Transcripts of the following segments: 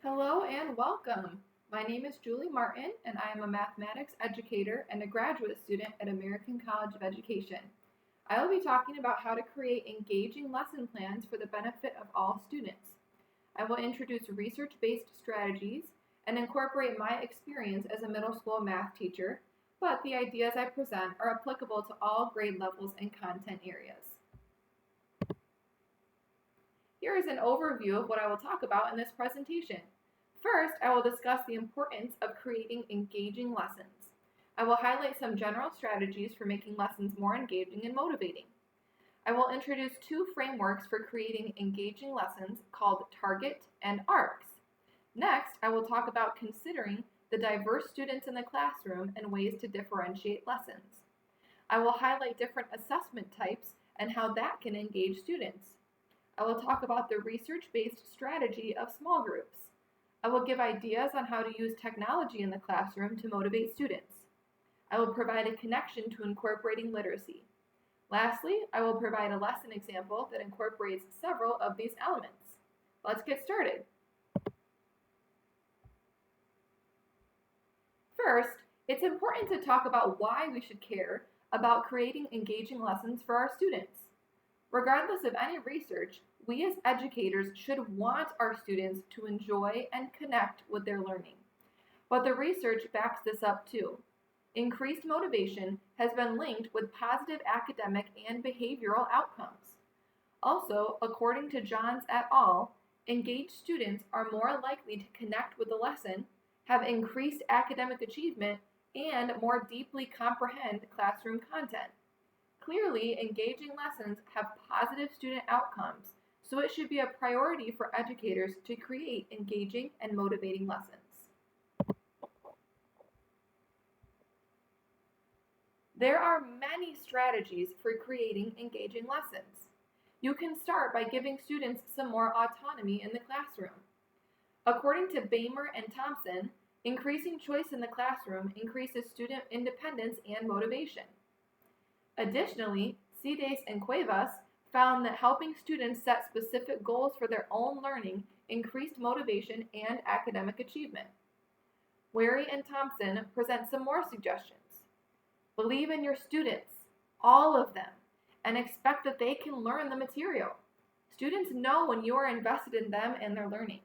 Hello and welcome. My name is Julie Martin, and I am a mathematics educator and a graduate student at American College of Education. I will be talking about how to create engaging lesson plans for the benefit of all students. I will introduce research-based strategies and incorporate my experience as a middle school math teacher, but the ideas I present are applicable to all grade levels and content areas. Here is an overview of what I will talk about in this presentation. First, I will discuss the importance of creating engaging lessons. I will highlight some general strategies for making lessons more engaging and motivating. I will introduce two frameworks for creating engaging lessons called Target and ARCS. Next, I will talk about considering the diverse students in the classroom and ways to differentiate lessons. I will highlight different assessment types and how that can engage students. I will talk about the research-based strategy of small groups. I will give ideas on how to use technology in the classroom to motivate students. I will provide a connection to incorporating literacy. Lastly, I will provide a lesson example that incorporates several of these elements. Let's get started. First, it's important to talk about why we should care about creating engaging lessons for our students. Regardless of any research, we as educators should want our students to enjoy and connect with their learning. But the research backs this up too. Increased motivation has been linked with positive academic and behavioral outcomes. Also, according to Johns et al., engaged students are more likely to connect with the lesson, have increased academic achievement, and more deeply comprehend classroom content. Clearly, engaging lessons have positive student outcomes, so it should be a priority for educators to create engaging and motivating lessons. There are many strategies for creating engaging lessons. You can start by giving students some more autonomy in the classroom. According to Bamer and Thompson, increasing choice in the classroom increases student independence and motivation. Additionally, Cides and Cuevas found that helping students set specific goals for their own learning increased motivation and academic achievement. Wary and Thompson present some more suggestions. Believe in your students, all of them, and expect that they can learn the material. Students know when you are invested in them and their learning.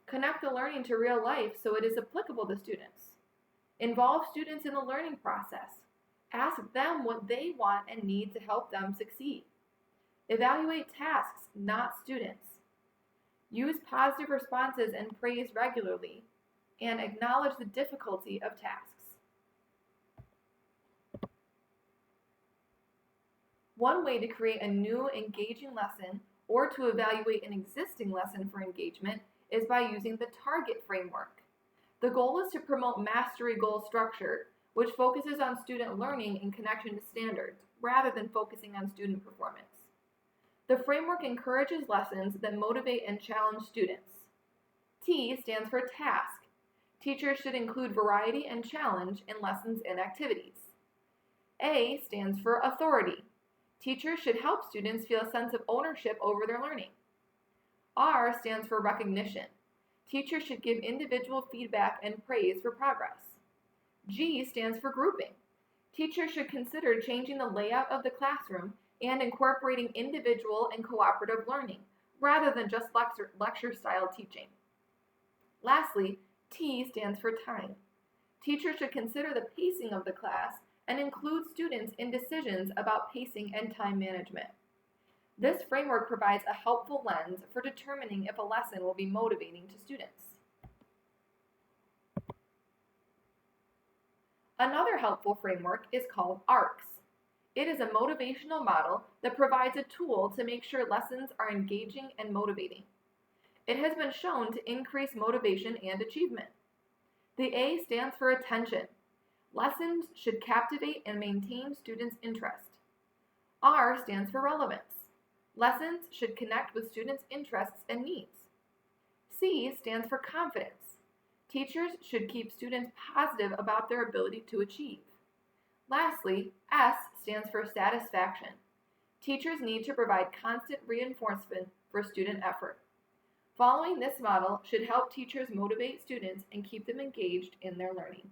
Connect the learning to real life so it is applicable to students. Involve students in the learning process. Ask them what they want and need to help them succeed. Evaluate tasks, not students. Use positive responses and praise regularly, and acknowledge the difficulty of tasks. One way to create a new engaging lesson or to evaluate an existing lesson for engagement is by using the Target framework. The goal is to promote mastery goal structure, which focuses on student learning in connection to standards, rather than focusing on student performance. The framework encourages lessons that motivate and challenge students. T stands for task. Teachers should include variety and challenge in lessons and activities. A stands for authority. Teachers should help students feel a sense of ownership over their learning. R stands for recognition. Teachers should give individual feedback and praise for progress. G stands for grouping. Teachers should consider changing the layout of the classroom and incorporating individual and cooperative learning, rather than just lecture-style teaching. Lastly, T stands for time. Teachers should consider the pacing of the class and include students in decisions about pacing and time management. This framework provides a helpful lens for determining if a lesson will be motivating to students. Another helpful framework is called ARCS. It is a motivational model that provides a tool to make sure lessons are engaging and motivating. It has been shown to increase motivation and achievement. The A stands for attention. Lessons should captivate and maintain students' interest. R stands for relevance. Lessons should connect with students' interests and needs. C stands for confidence. Teachers should keep students positive about their ability to achieve. Lastly, S stands for satisfaction. Teachers need to provide constant reinforcement for student effort. Following this model should help teachers motivate students and keep them engaged in their learning.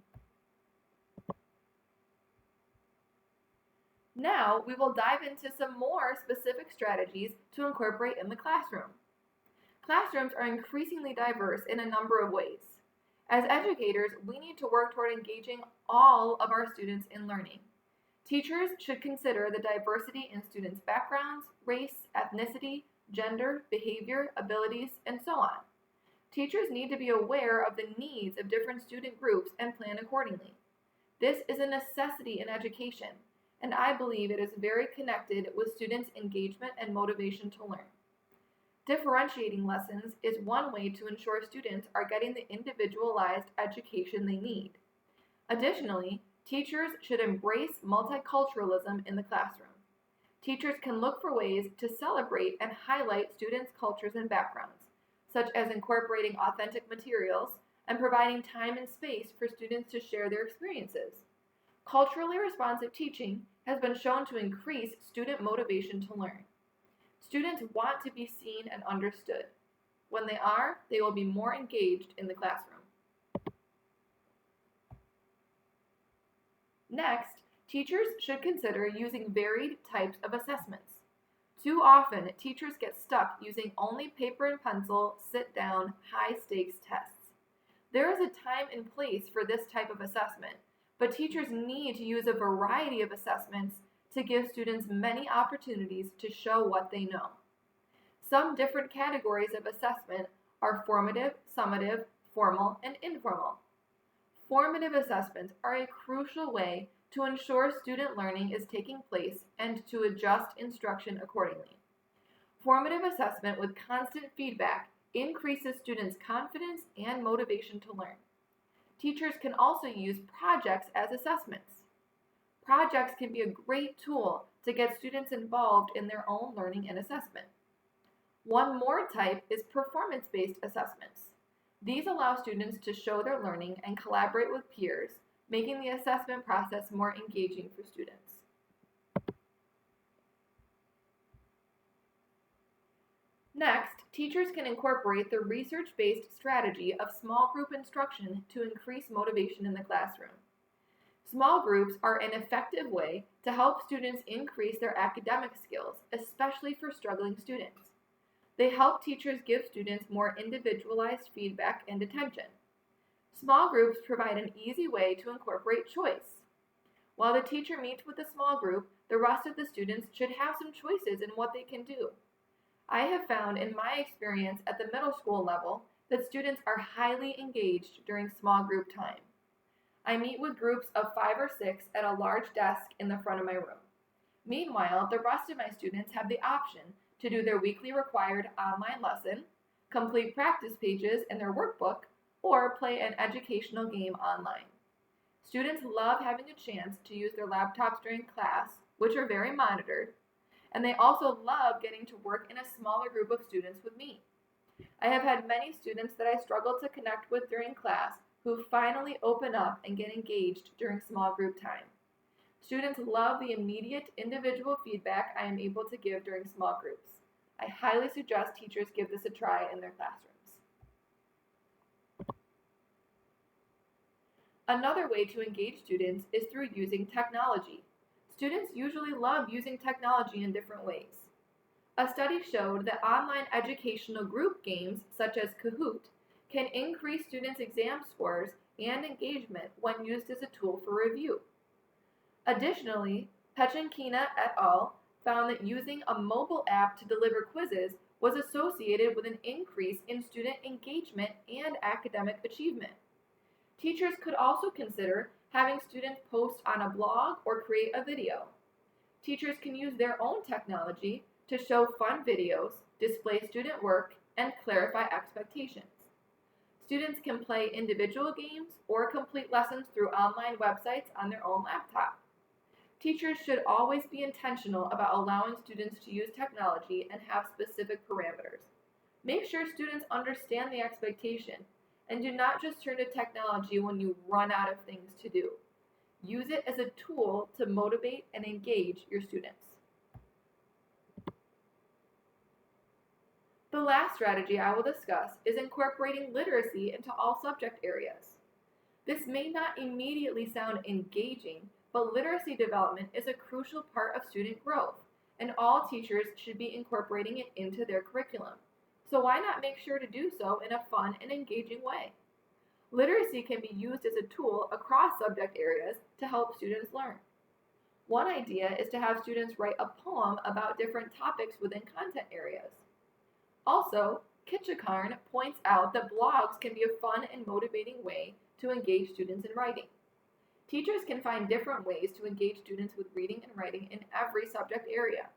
Now, we will dive into some more specific strategies to incorporate in the classroom. Classrooms are increasingly diverse in a number of ways. As educators, we need to work toward engaging all of our students in learning. Teachers should consider the diversity in students' backgrounds, race, ethnicity, gender, behavior, abilities, and so on. Teachers need to be aware of the needs of different student groups and plan accordingly. This is a necessity in education, and I believe it is very connected with students' engagement and motivation to learn. Differentiating lessons is one way to ensure students are getting the individualized education they need. Additionally, teachers should embrace multiculturalism in the classroom. Teachers can look for ways to celebrate and highlight students' cultures and backgrounds, such as incorporating authentic materials and providing time and space for students to share their experiences. Culturally responsive teaching has been shown to increase student motivation to learn. Students want to be seen and understood. When they are, they will be more engaged in the classroom. Next, teachers should consider using varied types of assessments. Too often, teachers get stuck using only paper and pencil, sit-down, high-stakes tests. There is a time and place for this type of assessment, but teachers need to use a variety of assessments to give students many opportunities to show what they know. Some different categories of assessment are formative, summative, formal, and informal. Formative assessments are a crucial way to ensure student learning is taking place and to adjust instruction accordingly. Formative assessment with constant feedback increases students' confidence and motivation to learn. Teachers can also use projects as assessments. Projects can be a great tool to get students involved in their own learning and assessment. One more type is performance-based assessments. These allow students to show their learning and collaborate with peers, making the assessment process more engaging for students. Next, teachers can incorporate the research-based strategy of small group instruction to increase motivation in the classroom. Small groups are an effective way to help students increase their academic skills, especially for struggling students. They help teachers give students more individualized feedback and attention. Small groups provide an easy way to incorporate choice. While the teacher meets with the small group, the rest of the students should have some choices in what they can do. I have found in my experience at the middle school level that students are highly engaged during small group time. I meet with groups of 5 or 6 at a large desk in the front of my room. Meanwhile, the rest of my students have the option to do their weekly required online lesson, complete practice pages in their workbook, or play an educational game online. Students love having a chance to use their laptops during class, which are very monitored, and they also love getting to work in a smaller group of students with me. I have had many students that I struggled to connect with during class who finally open up and get engaged during small group time. Students love the immediate individual feedback I am able to give during small groups. I highly suggest teachers give this a try in their classrooms. Another way to engage students is through using technology. Students usually love using technology in different ways. A study showed that online educational group games such as Kahoot can increase students' exam scores and engagement when used as a tool for review. Additionally, Pechenkina et al. Found that using a mobile app to deliver quizzes was associated with an increase in student engagement and academic achievement. Teachers could also consider having students post on a blog or create a video. Teachers can use their own technology to show fun videos, display student work, and clarify expectations. Students can play individual games or complete lessons through online websites on their own laptop. Teachers should always be intentional about allowing students to use technology and have specific parameters. Make sure students understand the expectation and do not just turn to technology when you run out of things to do. Use it as a tool to motivate and engage your students. The last strategy I will discuss is incorporating literacy into all subject areas. This may not immediately sound engaging, but literacy development is a crucial part of student growth, and all teachers should be incorporating it into their curriculum. So why not make sure to do so in a fun and engaging way? Literacy can be used as a tool across subject areas to help students learn. One idea is to have students write a poem about different topics within content areas. Also, Kitchakarn points out that blogs can be a fun and motivating way to engage students in writing. Teachers can find different ways to engage students with reading and writing in every subject area.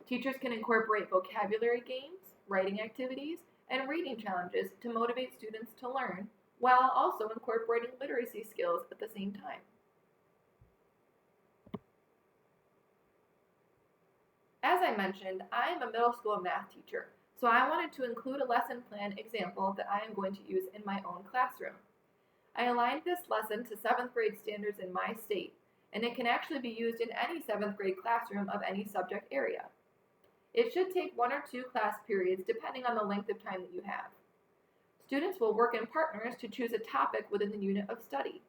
Teachers can incorporate vocabulary games, writing activities, and reading challenges to motivate students to learn, while also incorporating literacy skills at the same time. As I mentioned, I am a middle school math teacher, so I wanted to include a lesson plan example that I am going to use in my own classroom. I aligned this lesson to 7th grade standards in my state, and it can actually be used in any 7th grade classroom of any subject area. It should take 1 or 2 class periods depending on the length of time that you have. Students will work in partners to choose a topic within the unit of study.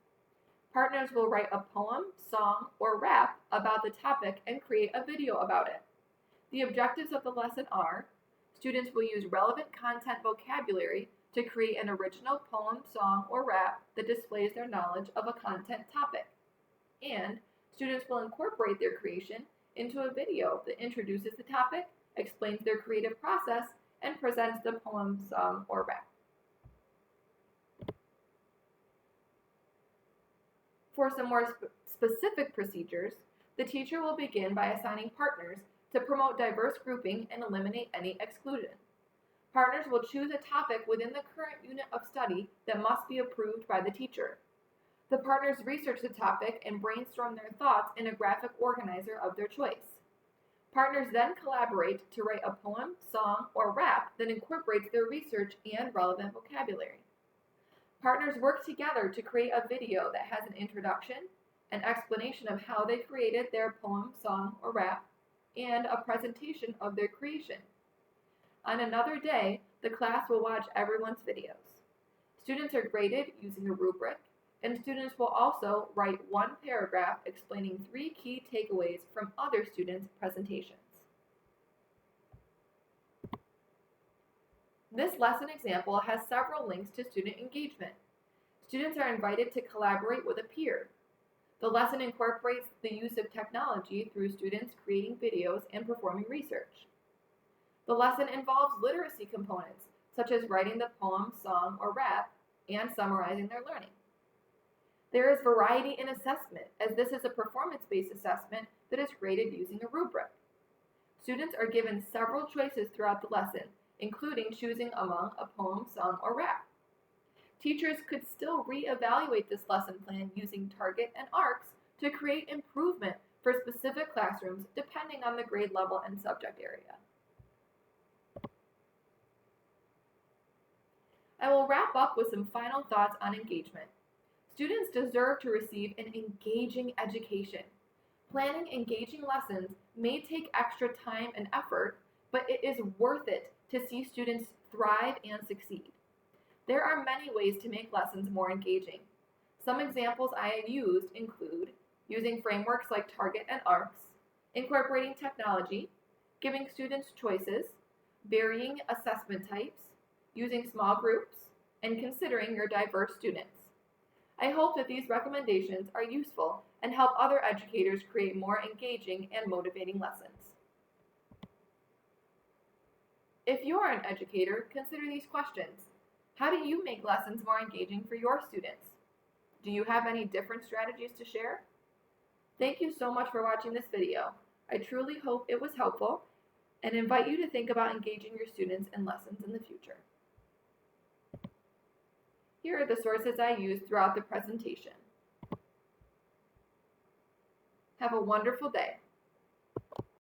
Partners will write a poem, song, or rap about the topic and create a video about it. The objectives of the lesson are: students will use relevant content vocabulary to create an original poem, song, or rap that displays their knowledge of a content topic. And students will incorporate their creation into a video that introduces the topic, explains their creative process, and presents the poem, song, or rap. For some more specific procedures, the teacher will begin by assigning partners to promote diverse grouping and eliminate any exclusion. Partners will choose a topic within the current unit of study that must be approved by the teacher. The partners research the topic and brainstorm their thoughts in a graphic organizer of their choice. Partners then collaborate to write a poem, song, or rap that incorporates their research and relevant vocabulary. Partners work together to create a video that has an introduction, an explanation of how they created their poem, song, or rap, and a presentation of their creation. On another day, the class will watch everyone's videos. Students are graded using a rubric, and students will also write 1 paragraph explaining 3 key takeaways from other students' presentations. This lesson example has several links to student engagement. Students are invited to collaborate with a peer. The lesson incorporates the use of technology through students creating videos and performing research. The lesson involves literacy components, such as writing the poem, song, or rap, and summarizing their learning. There is variety in assessment, as this is a performance-based assessment that is graded using a rubric. Students are given several choices throughout the lesson, including choosing among a poem, song, or rap. Teachers could still reevaluate this lesson plan using target and arcs to create improvement for specific classrooms depending on the grade level and subject area. I will wrap up with some final thoughts on engagement. Students deserve to receive an engaging education. Planning engaging lessons may take extra time and effort, but it is worth it to see students thrive and succeed. There are many ways to make lessons more engaging. Some examples I have used include using frameworks like target and arcs, incorporating technology, giving students choices, varying assessment types, using small groups, and considering your diverse students. I hope that these recommendations are useful and help other educators create more engaging and motivating lessons. If you are an educator, consider these questions. How do you make lessons more engaging for your students? Do you have any different strategies to share? Thank you so much for watching this video. I truly hope it was helpful and invite you to think about engaging your students in lessons in the future. Here are the sources I used throughout the presentation. Have a wonderful day.